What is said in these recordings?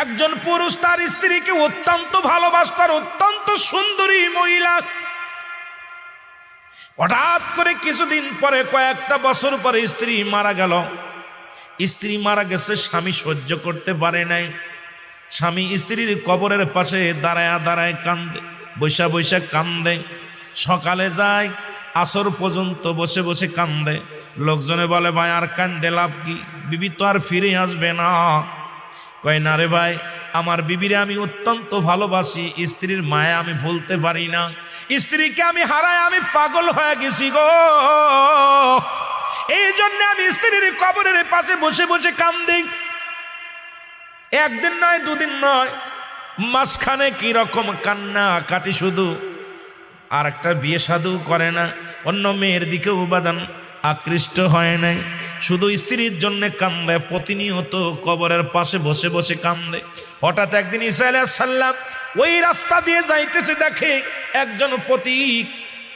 একজন পুরুষ তার স্ত্রীকে অত্যন্ত ভালোবাসতার, অত্যন্ত সুন্দরী মহিলা। হঠাৎ করে কিছুদিন পরে, কয়েকটা বছর পরে স্ত্রী মারা গেল। স্ত্রী মারা গেছে, স্বামী সহ্য করতে পারে নাই। স্বামী স্ত্রীর কবরের পাশে দাঁড়ায় দাঁড়ায় কান্দে, বৈশা বৈশা কান্দে। সকালে যায়, আসর পর্যন্ত বসে বসে কান্দে। লোকজনে বলে, ভাই আর কান্দে লাভ কি, বিবি তো আর ফিরে আসবে না। কয় না রে ভাই, আমার বিবিরে আমি অত্যন্ত ভালোবাসি, স্ত্রীর মায়া আমি ভুলতে পারি না। স্ত্রীকে আমি হারায় আমি পাগল হয়ে গেছি গো, এই জন্য আমি স্ত্রীর কবরের পাশে বসে বসে কান্দি। একদিন নয়, দুদিন নয়, মাঝখানে কি রকম কান্না কাটি শুধু। আর একটা বিয়ে সাধু করে না, অন্য মেয়ের দিকে উপাদান আকৃষ্ট হয় নাই, শুধু স্ত্রীর জন্য কান্দে, প্রতিনিয়ত কবরের পাশে বসে বসে কান্দে। হঠাৎ একদিন ঈসা আলাইহিস সালাম ওই রাস্তা দিয়ে যাইতেছে, দেখে একজন পথিক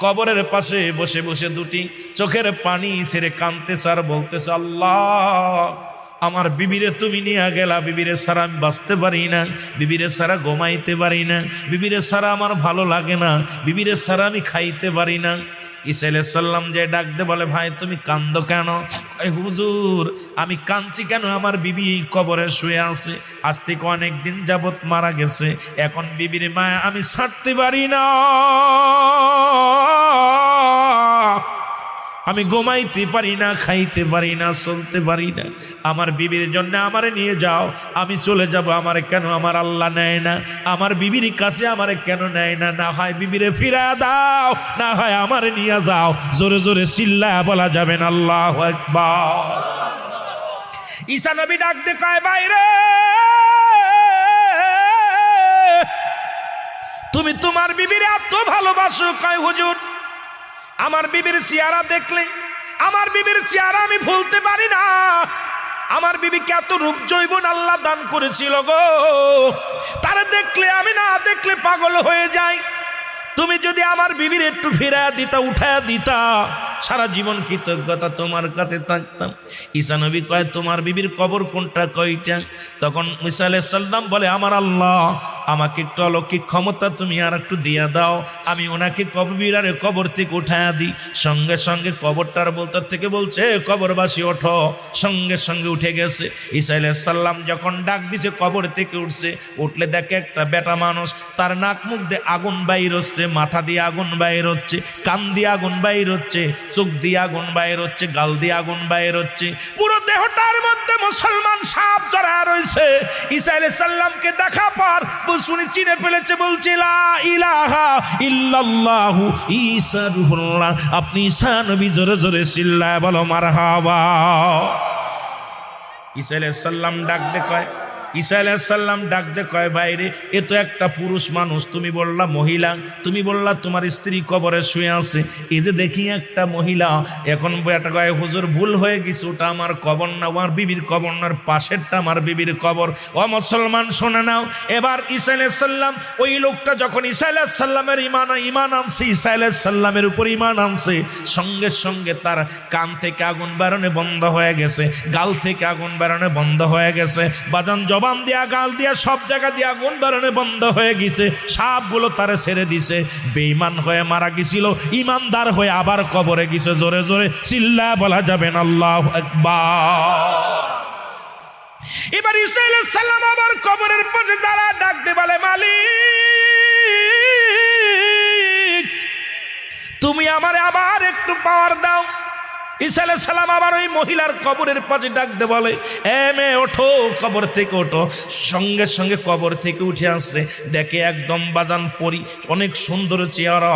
কবরের পাশে বসে বসে দুটি চোখের পানি ছেড়ে কাঁদতেছে আর বলতেছে, আল্লাহ, আমার বিবিরে তুমি নিয়ে গেলা, বিবিরে ছাড়া আমি বাঁচতে পারি না, বিবিরে ছাড়া ঘুমাইতে পারি না, বিবিরে ছাড়া আমার ভালো লাগে না, বিবিরে ছাড়া আমি খাইতে পারি না। ঈসা আলাইহিস সালাম যে ডাকতে বলে, ভাই তুমি কান্দো কেন? হুজুর, আমি কাঁদছি কেন, আমার বিবি কবরে শুয়ে আছে, আজ থেকে অনেক দিন যাবত মারা গেছে, এখন বিবির মায়া আমি ছাড়তে পারি না, আমি ঘুমাইতে পারি না, খাইতে পারি না, চলতে পারি না, আমার বিবির জন্য আমারে নিয়ে যাও, আমি চলে যাব। আমারে কেন আমার আল্লাহ নেয় না? আমার বিবির কাছে আমারে কেন নেয় না? না হয় বিবিরে ফিরা দাও, না হয় আমারে নিয়ে যাও। জোরে জোরে চিল্লায়া বলা যাবে না আল্লাহু আকবার। ঈসা নবী ডাক দে কয়, বাইরে তুমি তোমার বিবিরে এত ভালোবাসো? কয়, হুজুর, আমার বিবির চেহারা দেখলে, আমার বিবির চেহারা আমি ভুলতে পারি না। আমার বিবিকে এত রূপ যৌবন আল্লাহ দান করেছিল গো, তারা দেখলে আমি না দেখলে পাগল হয়ে যাই। তুমি যদি আমার বিবির একটু ফিরায়া দিতা, উঠায়া দিতা, সারা জীবন কৃতজ্ঞতা তোমার কাছে থাকতাম। ঈসা নবী কয়, তোমার বিবির কবর কোনটা, কয়টা? তখন ঈসা আলাইহিস সালাম বলে, আমার আল্লাহ, আমাকে একটু অলৌকিক ক্ষমতা তুমি আর একটু দিয়া দাও, আমি ওনাকে কবরের কবর থেকে উঠায়া দিই। সঙ্গে সঙ্গে কবরটার বলতে থেকে বলছে, কবরবাসী ওঠো। সঙ্গে সঙ্গে উঠে গেছে। ঈসা আলাইহিস সালাম যখন ডাক দিছে, কবর থেকে উঠছে। উঠলে দেখে একটা বেটা মানুষ, তার নাক মুখ দিয়ে আগুন বাইর হচ্ছে, মাথা দিয়ে আগুন বাইর হচ্ছে, কান দিয়ে আগুন বাইর হচ্ছে, চোখ দিয়ে আগুন বাইর হচ্ছে, গাল দিয়ে আগুন বাইর হচ্ছে, পুরো দেহটার মধ্যে মুসলমান সাপ জড়া রয়েছে। ঈসা আলাইহিস সালামকে দেখা পর শুনে চিনে ফেলেছে, বলছে, লা ইলাহা ইল্লাল্লাহু ঈসা রূহুল্লাহ। আপনি ঈসা নবী, জোরে জোরে চিল্লায় বলো মারহাবা। ঈসা আলাইহিস সালাম ডাক দে কয়, ঈসা আলাইহিস সালাম ডাক দে কয়, বাইরে এ তো একটা পুরুষ মানুষ, তুমি বললা মহিলা, তুমি বললা তোমার স্ত্রী কবরে শুয়ে আছে, এই যে দেখি একটা মহিলা। এখন বেটা কয়, হুজুর ভুল হয়ে গেছে, ওটা আমার কবর না, আমার বিবির কবর না, পাশেরটা আমার বিবির কবর। ও মুসলমান শুনে নাও, এবার ঈসা আলাইহিস সালাম, ওই লোকটা যখন ঈসা আলাইহিস সালামের ঈমান আনছে, ঈসা আলাইহিস সালামের উপর ঈমান আনছে, সঙ্গে সঙ্গে তার কান থেকে আগুন বেরোনো বন্ধ হয়ে গেছে, গাল থেকে আগুন বেরোনো বন্ধ হয়ে গেছে, বাজান জবান দিয়া, গাল দিয়া, সব জায়গা দিয়া আগুন বেরোনো বন্ধ হয়ে গেছে। সাপগুলো তারে ছেড়ে দিছে। বেঈমান হয়ে মারা গেছিল, ইমানদার হয়ে আবার কবরে গেছে। জোরে জোরে চিল্লা বলা যাবে না আল্লাহু আকবার। এবার ঈসা আলাইহিস সালাম আবার কবরের পাশে দাঁড়া ডাক দিয়ে বলে, মালিক, তুমি আমারে আবার একটু পাওয়ার দাও। ঈসা আলাইহিস সালাম আবার ওই মহিলার কবরের পাশে ডাক দিয়ে বলে, এ মেয়ে ওঠো, কবর থেকে ওঠো। সঙ্গে সঙ্গে কবর থেকে উঠে আসছে, দেখে একদম বাজান পরি, অনেক সুন্দর চেহারা,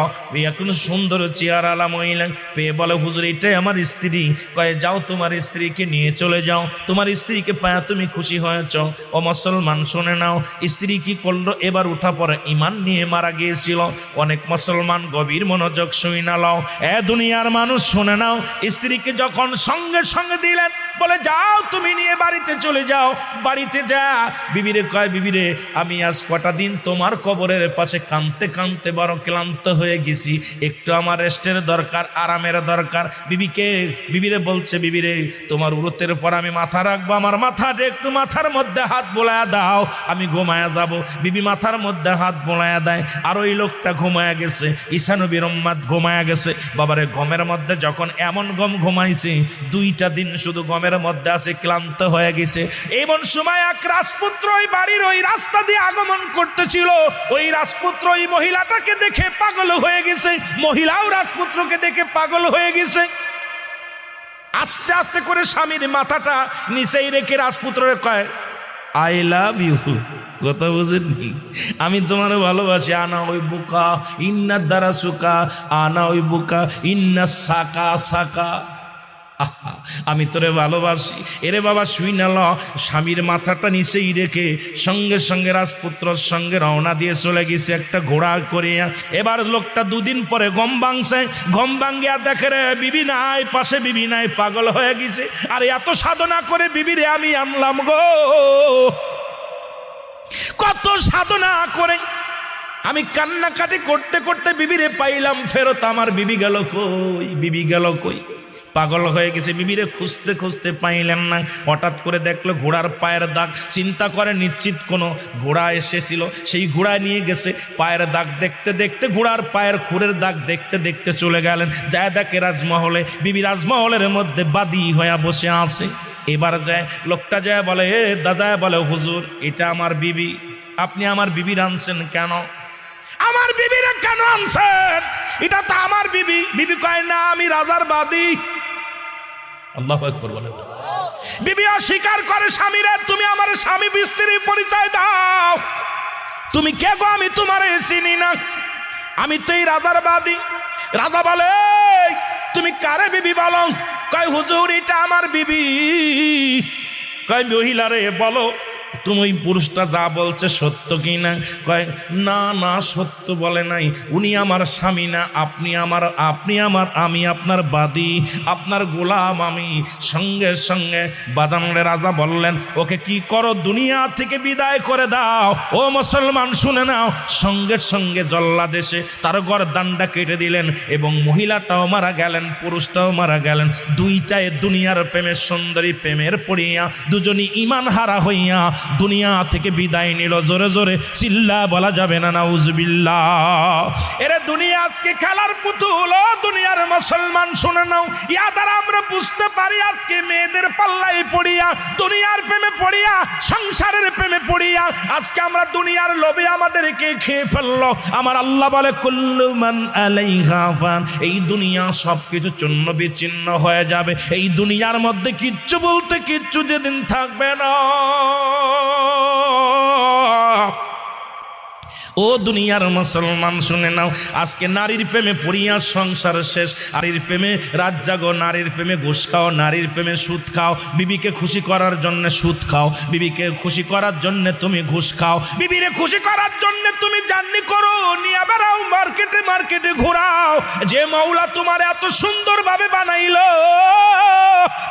এখন সুন্দর চেহারা মহিলা পেয়ে বলে, হুজুর এটাই আমার স্ত্রী। কয়ে, যাও তোমার স্ত্রীকে নিয়ে চলে যাও, তোমার স্ত্রীকে পায়া তুমি খুশি হয়েছ। ও মুসলমান শুনে নাও, স্ত্রী কি করলো? এবার উঠা পরে ঈমান নিয়ে মারা গিয়েছিল। অনেক মুসলমান গভীর মনোযোগ শুনে নাও, এ দুনিয়ার মানুষ শুনে নাও, স্ত্রীকে যখন সঙ্গে সঙ্গে দিলেন, বলে যাও তুমি নিয়ে বাড়িতে চলে যাও। বাড়িতে যা বিবিরে কয়, বিবিরে আমি আজ কটা দিন তোমার কবরের পাশে কাঁদতে কাঁদতে বড় ক্লান্ত হয়ে গেছি, একটু আমার রেস্টের দরকার, আরামের দরকার। বিবিরে বলছে, বিবিরে তোমার উরতের পর আমি মাথা রাখবো, আমার মাথাটা একটু মাথার মধ্যে হাত বোলায়া দাও, আমি ঘুমায়া যাব। বিবি মাথার মধ্যে হাত বোলায়া দেয়, আর ওই লোকটা ঘুমায়া গেছে, ঈসা নবীর উম্মত ঘুমায়া গেছে। বাবারে গমের মধ্যে যখন এমন গম ঘুমাইছে, 2টা দিন শুধু গমের মধ্যে আছে, ক্লান্ত হয়ে গেছে। এমন সময় এক রাজপুত্র ওই বাড়ির ওই রাস্তা দিয়ে আগমন করতেছিল। ওই রাজপুত্র ওই মহিলাটাকে দেখে পাগল হয়ে গেছে, মহিলাও রাজপুত্রকে দেখে পাগল হয়ে গেছে। আস্তে আস্তে করে স্বামীর মাথাটা নিচেই রেখে রাজপুত্রের কয়, আই লাভ ইউ, কথা বুঝেননি, আমি তোমার ভালোবাসি। আনা ওই বুকা ইন্না দ্বারা সুকা, আনা ওই বুকা ইন্না সাকা সাকা, আমি তোরে ভালোবাসি। এরে বাবা শুই না ল। স্বামীর মাথাটা নিচেই রেখে সঙ্গে সঙ্গে রাজপুত্রর সঙ্গে রওনা দিয়ে চলে গেছে একটা ঘোড়া করিয়া। এবার লোকটা 2 দিন পরে গম ভাঙছে, গম ভাঙ্গিয়া দেখে রে বিবি নাই, পাশে বিবি নাই, পাগল হয়ে গেছে। আর এত সাধনা করে বিবিরে আমি আনলাম গো, কত সাধনা করে আমি কান্নাকাটি করতে করতে বিবিরে পাইলাম ফেরত। আমার বিবি গেল কই, বিবি গেল কই, পাগল হয়ে গেছে। বিবিরে খুঁজতে খুঁজতে পাইলেন না। হঠাৎ করে দেখলো ঘোড়ার পায়ের দাগ, চিন্তা করে নিশ্চিত কোনো ঘোড়া এসেছিল, সেই ঘোড়া নিয়ে গেছে। পায়ের দাগ দেখতে দেখতে, ঘোড়ার পায়ের খুরের দাগ দেখতে দেখতে চলে গেলেন। যায় দেখে রাজমহলে, বিবি রাজমহলের মধ্যে বাদী হয়ে বসে আছে। এবার যায় লোকটা যায় বলে, এ দাদা, বলে হুজুর এটা আমার বিবি, আপনি আমার বিবি আনছেন কেন? আমার বিবিরা কেন আনছেন? এটা তো আমার বিবি। বিবি কয় না, আমি রাজার বাদী। আল্লাহু আকবার বলেন। বিবি অস্বীকার করে, স্বামীরা তুমি আমার স্বামী স্ত্রীর পরিচয় দাও, তুমি কে গো? আমি তোমার চিনি না, আমি তো এই রাজার বাদী। রাজা বলে, তুমি কারে বিবি বলো? কয় হুজুর এটা আমার বিবি। কয় মহিলা রে বলো তুমি ওই পুরুষটা যা বলছে সত্য কি না? কয় না না সত্য বলে নাই, উনি আমার স্বামী না, আপনি আমার আমি আপনার বাদী, আপনার গোলাম আমি। সঙ্গে সঙ্গে বাদানুরে রাজা বললেন, ওকে কি করো, দুনিয়া থেকে বিদায় করে দাও। ও মুসলমান শুনে নাও। সঙ্গে সঙ্গে জল্লাদেশে তার গর্দানটা কেটে দিলেন এবং মহিলাটাও মারা গেলেন, পুরুষটাও মারা গেলেন। দুইটায় দুনিয়ার প্রেমের সুন্দরী প্রেমের পড়িয়া দুজনই ঈমান হারা হইয়া দুনিয়া থেকে বিদায় নিল। জোরে জোরে চিল্লা বলা যাবে না নাউজুবিল্লাহ। এরে দুনিয়া আজকে খেলার পুতুল। ও দুনিয়ার মুসলমান শুনে নাও, ইয়া দ্বারা আমরা বুঝতে পারি আজকে মেয়েদের পাল্লায় পড়িয়া, দুনিয়ার প্রেমে পড়িয়া, সংসারের প্রেমে পড়িয়া আজকে আমরা দুনিয়ার লোভে আমাদেরকে খেয়ে ফেললো। আমার আল্লাহ বলে কুল্লু মান আলাইহা ফান, এই দুনিয়া সবকিছু চূর্ণ বিচ্ছিন্ন হয়ে যাবে। এই দুনিয়ার মধ্যে কিচ্ছু বলতে কিচ্ছু যেদিন থাকবে না। ও দুনিয়ার মুসলমান শুনে নাও, আজকে নারীর প্রেমে পড়িয়া সংসার শেষ। নারীর প্রেমে রাত জাগো, নারীর প্রেমে ঘুষ খাও, নারীর প্রেমে সুদ খাও, বিবিকে খুশি করার জন্য সুদ খাও, বিবিকে খুশি করার জন্য তুমি ঘুষ খাও, বিবিরে খুশি করার জন্য তুমি জার্নি করো, নিয়ে বেড়াও, মার্কেটে মার্কেটে ঘোরাও। যে মাওলা তোমার এত সুন্দরভাবে বানাইলো,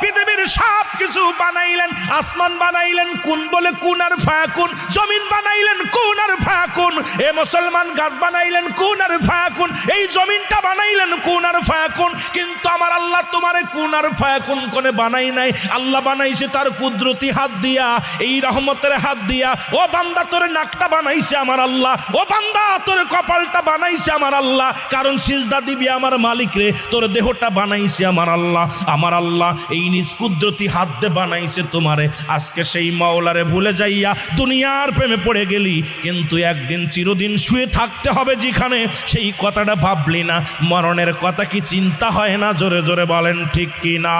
পৃথিবীর সব কিছু বানাইলেন, আসমান বানাইলেন কোন বলে কুন আর ফায়াকুন, জমিন বানাইলেন কুন আর ফায়াকুন। এ মুসলমান গাছ বানাইলেন কুন আর ফায়াকুন, এই জমিনটা বানাইলেন কুন আর ফায়াকুন। কিন্তু আমার আল্লাহ তোমারে কুন আর ফায়াকুন কোনে বানাই নাই, আল্লাহ বানাইছে তার কুদরতি হাত দিয়া, এই রহমতের হাত দিয়া। ও বান্দা তোরে নাকটা বানাইছে আমার আল্লাহ, ও বান্দা তোরে কপালটা বানাইছে আমার আল্লাহ, কারণ সিজদা দিবি আমার মালিক রে। তোর দেহটা বানাইছে আমার আল্লাহ, আমার আল্লাহ এই নিজ কুদরতি হাত দিয়ে বানাইছে তোমারে। আজকে সেই মাওলারে ভুলে যাইয়া দুনিয়ার প্রেমে পড়ে গেলি, কিন্তু একদিন চিরদিন শুয়ে থাকতে হবে যেখানে, সেই কথাটা ভাবলি না। মরণের কথা কি চিন্তা হয় না? জোরে জোরে বলেন ঠিক কি না?